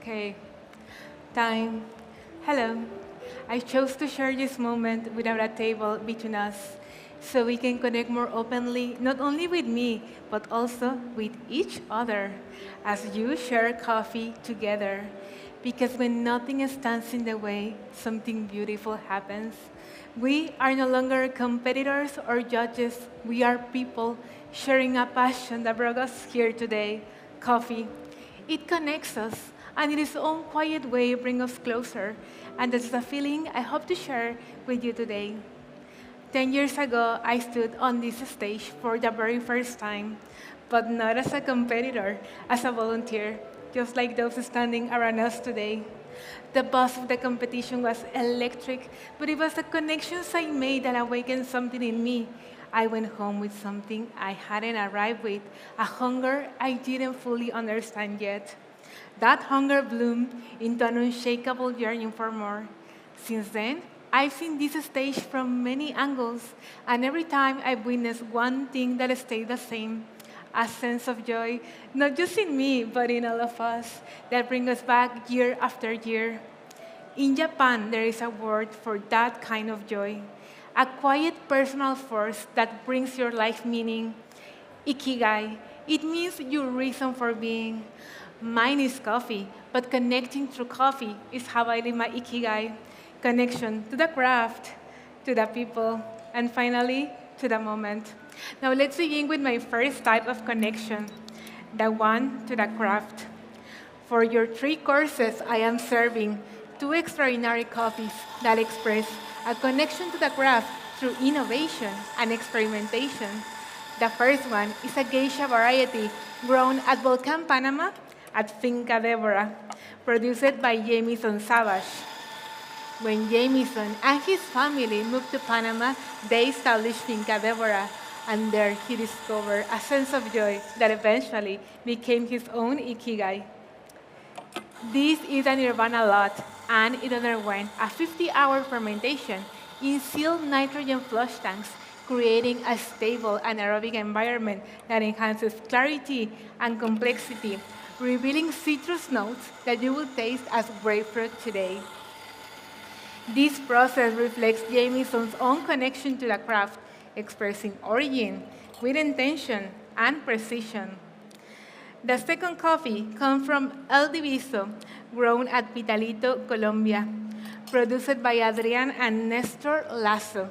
Okay, time. Hello. I chose to share this moment without a table between us so we can connect more openly, not only with me, but also with each other as you share coffee together. Because when nothing stands in the way, something beautiful happens. We are no longer competitors or judges, we are people sharing a passion that brought us here today coffee. It connects us, and in its own quiet way, brings us closer. And that's the feeling I hope to share with you today. 10 years ago, I stood on this stage for the very first time, but not as a competitor, as a volunteer, just like those standing around us today. The buzz of the competition was electric, but it was the connections I made that awakened something in me. I went home with something I hadn't arrived with, a hunger I didn't fully understand yet. That hunger bloomed into an unshakable yearning for more. Since then, I've seen this stage from many angles, and every time I've witnessed one thing that stayed the same, a sense of joy, not just in me, but in all of us, that brings us back year after year. In Japan, there is a word for that kind of joy, a quiet personal force that brings your life meaning. Ikigai. It means your reason for being. Mine is coffee, but connecting through coffee is how I live my Ikigai. Connection to the craft, to the people, and finally, to the moment. Now let's begin with my first type of connection, the one to the craft. For your 3 courses, I am serving 2 extraordinary coffees that express a connection to the craft through innovation and experimentation. The first one is a geisha variety grown at Volcan, Panama, at Finca Deborah, produced by Jamison Savage. When Jamison and his family moved to Panama, they established Finca Deborah, and there he discovered a sense of joy that eventually became his own ikigai. This is a Nirvana lot, and it underwent a 50-hour fermentation in sealed nitrogen flush tanks, creating a stable anaerobic environment that enhances clarity and complexity, revealing citrus notes that you will taste as grapefruit today. This process reflects Jamison's own connection to the craft, expressing origin with intention and precision. The second coffee comes from El Diviso, grown at Vitalito, Colombia, produced by Adrian and Nestor Lasso.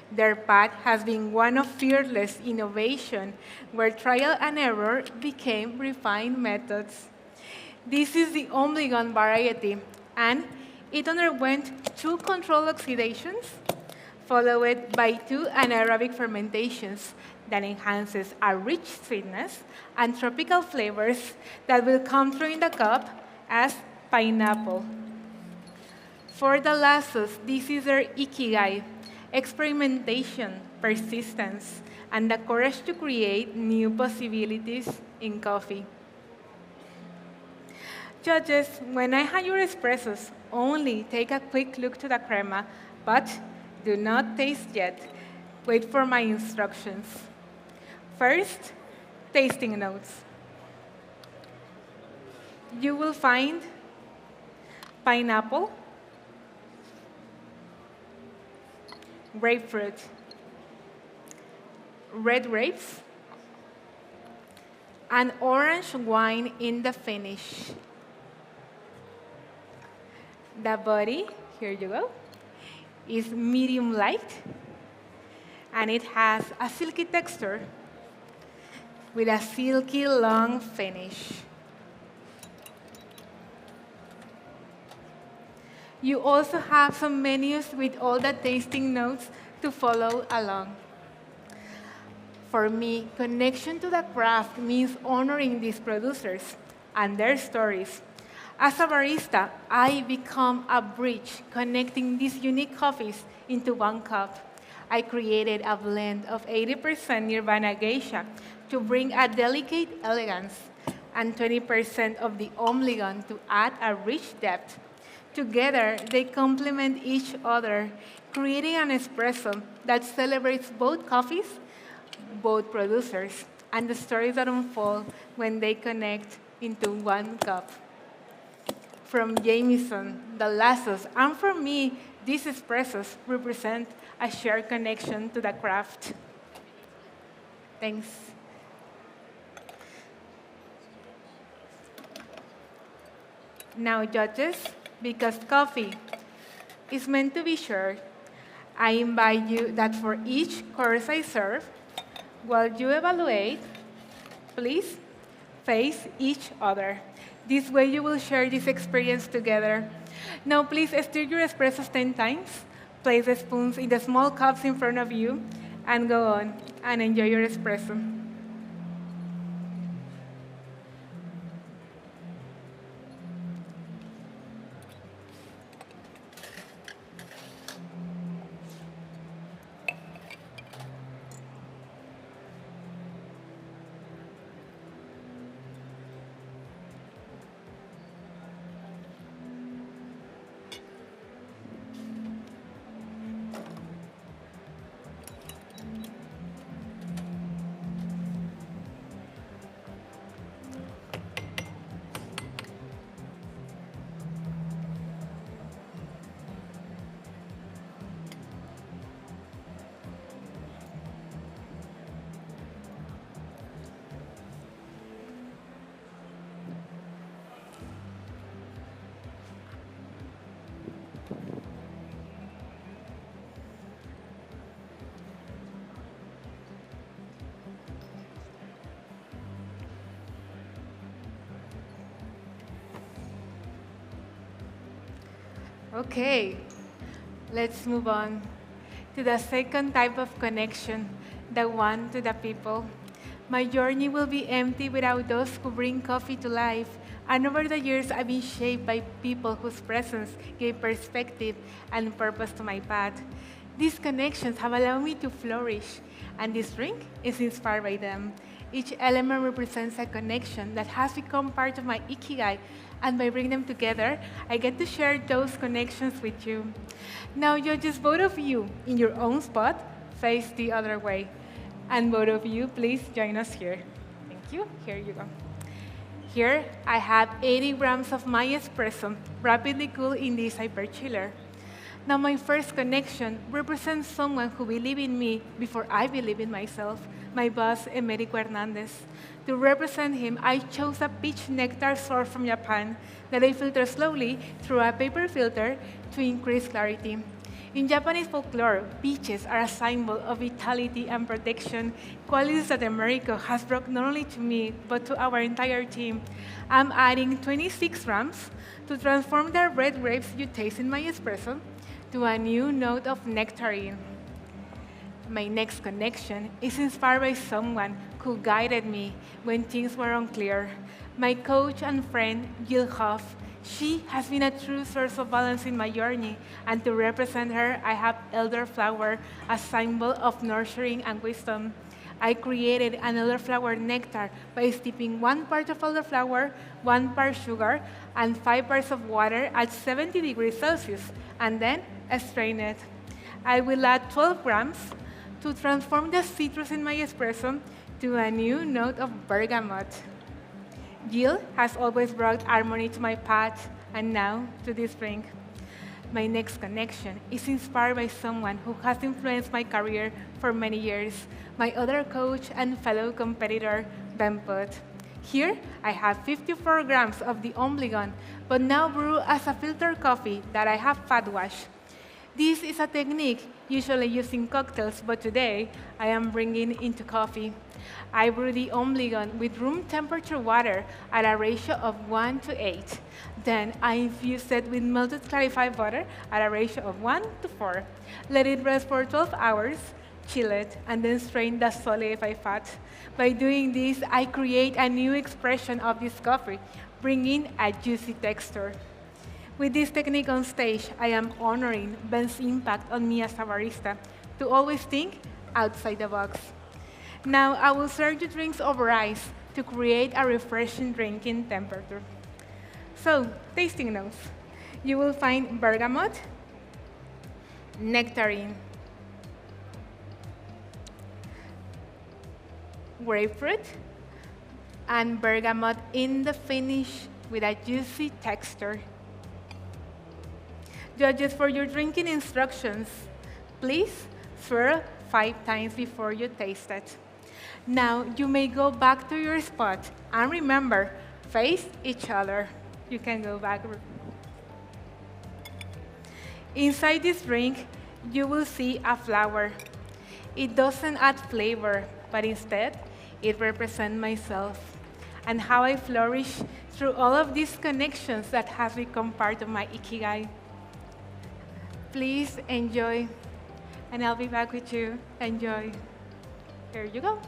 Their path has been one of fearless innovation, where trial and error became refined methods. This is the Ombligon variety, and it underwent 2 controlled oxidations, followed by 2 anaerobic fermentations that enhances a rich sweetness and tropical flavors that will come through in the cup as pineapple. For the Lassos, this is their ikigai, experimentation, persistence, and the courage to create new possibilities in coffee. Judges, when I hand your espressos, only take a quick look to the crema, but do not taste yet. Wait for my instructions. First, tasting notes. You will find pineapple, grapefruit, red grapes, and orange wine in the finish. The body, here you go, is medium light, and it has a silky texture with a silky long finish. You also have some menus with all the tasting notes to follow along. For me, connection to the craft means honoring these producers and their stories. As a barista, I become a bridge connecting these unique coffees into one cup. I created a blend of 80% Nirvana geisha to bring a delicate elegance and 20% of the Ombligon to add a rich depth. Together, they complement each other, creating an espresso that celebrates both coffees, both producers, and the stories that unfold when they connect into one cup. From Jameson, the Lassos, and for me, these espressos represent a shared connection to the craft. Thanks. Now, judges, because coffee is meant to be shared, I invite you that for each course I serve, while you evaluate, please face each other. This way you will share this experience together. Now please stir your espressos 10 times, place the spoons in the small cups in front of you, and go on and enjoy your espresso. Okay, let's move on to the second type of connection, the one to the people. My journey will be empty without those who bring coffee to life. And over the years, I've been shaped by people whose presence gave perspective and purpose to my path. These connections have allowed me to flourish, and this drink is inspired by them. Each element represents a connection that has become part of my ikigai, and by bringing them together, I get to share those connections with you. Now, judges, both of you, in your own spot, face the other way. And both of you, please join us here. Thank you. Here you go. Here, I have 80 grams of my espresso, rapidly cooled in this hyper chiller. Now, my first connection represents someone who believed in me before I believed in myself, my boss, Emerico Hernandez. To represent him, I chose a peach nectar sourced from Japan that I filter slowly through a paper filter to increase clarity. In Japanese folklore, peaches are a symbol of vitality and protection, qualities that Americo has brought not only to me, but to our entire team. I'm adding 26 grams to transform the red grapes you taste in my espresso to a new note of nectarine. My next connection is inspired by someone who guided me when things were unclear. My coach and friend, Jill Hoff. She has been a true source of balance in my journey, and to represent her, I have elderflower, a symbol of nurturing and wisdom. I created an elderflower nectar by steeping 1 part of elderflower, 1 part sugar, and 5 parts of water at 70 degrees Celsius, and then strain it. I will add 12 grams to transform the citrus in my espresso to a new note of bergamot. Jill has always brought harmony to my path, and now to this drink. My next connection is inspired by someone who has influenced my career for many years, my other coach and fellow competitor, Ben Putt. Here, I have 54 grams of the Obligon, but now brewed as a filtered coffee that I have fat washed. This is a technique usually used in cocktails, but today I am bringing into coffee. I brew the Obligon with room temperature water at a ratio of 1:8. Then I infuse it with melted clarified butter at a ratio of 1:4. Let it rest for 12 hours, chill it, and then strain the solidified fat. By doing this, I create a new expression of this coffee, bringing a juicy texture. With this technique on stage, I am honoring Ben's impact on me as a barista to always think outside the box. Now, I will serve you drinks over ice to create a refreshing drinking temperature. So, tasting notes. You will find bergamot, nectarine, grapefruit, and bergamot in the finish with a juicy texture. Judges, for your drinking instructions, please swirl 5 times before you taste it. Now, you may go back to your spot. And remember, face each other. You can go back. Inside this drink, you will see a flower. It doesn't add flavor, but instead, it represents myself and how I flourish through all of these connections that have become part of my ikigai. Please enjoy, and I'll be back with you. Enjoy. Here you go.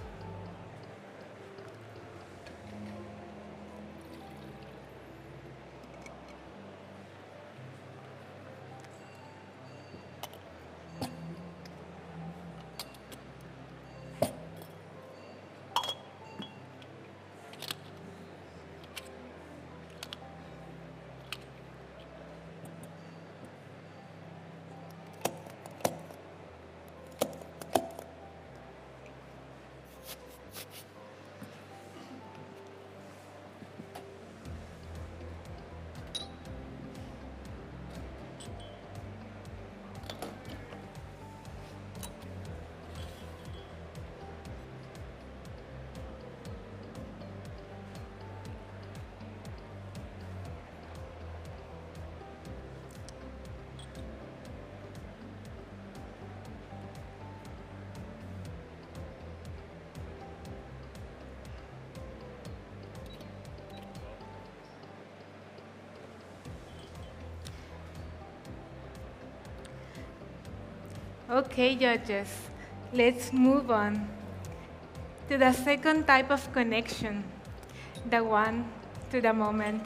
Okay, judges, let's move on to the second type of connection, the one to the moment.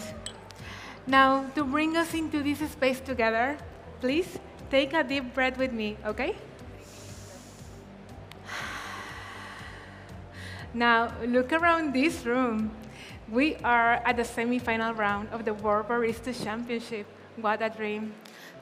Now, to bring us into this space together, please take a deep breath with me, okay? Now, look around this room. We are at the semi-final round of the World Barista Championship. What a dream.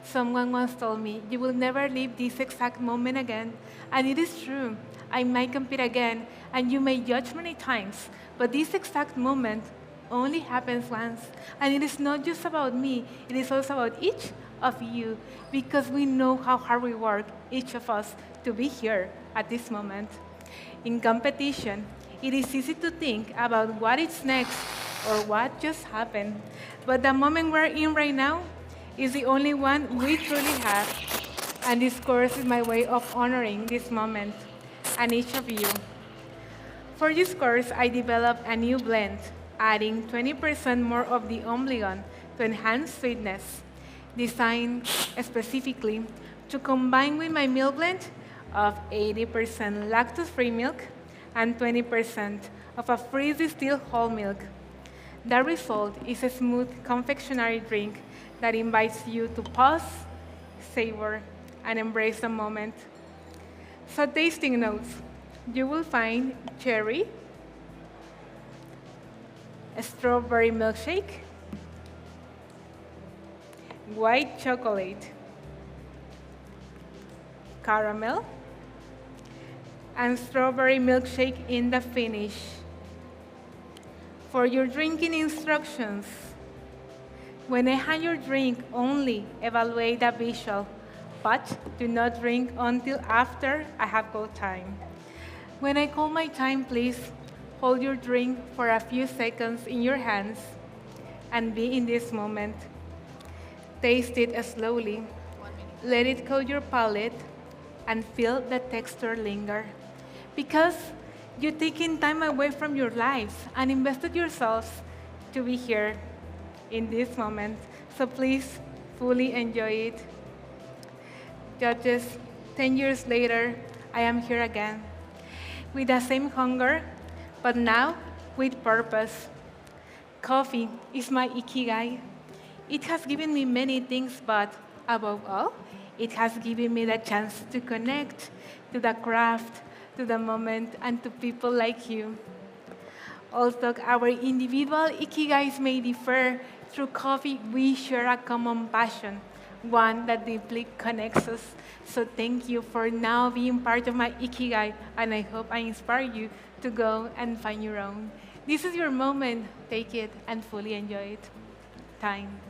Someone once told me, you will never live this exact moment again. And it is true. I might compete again, and you may judge many times, but this exact moment only happens once. And it is not just about me, it is also about each of you, because we know how hard we work, each of us, to be here at this moment. In competition, it is easy to think about what is next or what just happened. But the moment we're in right now is the only one we truly have. And this course is my way of honoring this moment and each of you. For this course, I developed a new blend, adding 20% more of the obligon to enhance sweetness, designed specifically to combine with my milk blend of 80% lactose-free milk and 20% of a free distilled whole milk. The result is a smooth confectionery drink that invites you to pause, savor, and embrace the moment. So tasting notes, you will find cherry, a strawberry milkshake, white chocolate, caramel, and strawberry milkshake in the finish. For your drinking instructions, when I hand your drink, only evaluate the visual, but do not drink until after I have called time. When I call my time, please hold your drink for a few seconds in your hands and be in this moment. Taste it slowly. Let it coat your palate and feel the texture linger. Because you're taking time away from your lives and invested yourselves to be here in this moment. So please fully enjoy it. Judges, 10 years later, I am here again with the same hunger, but now with purpose. Coffee is my ikigai. It has given me many things, but above all, it has given me the chance to connect to the craft, to the moment, and to people like you. Although our individual ikigais may differ, through coffee we share a common passion, one that deeply connects us. So thank you for now being part of my ikigai, and I hope I inspire you to go and find your own. This is your moment. Take it and fully enjoy it. Time.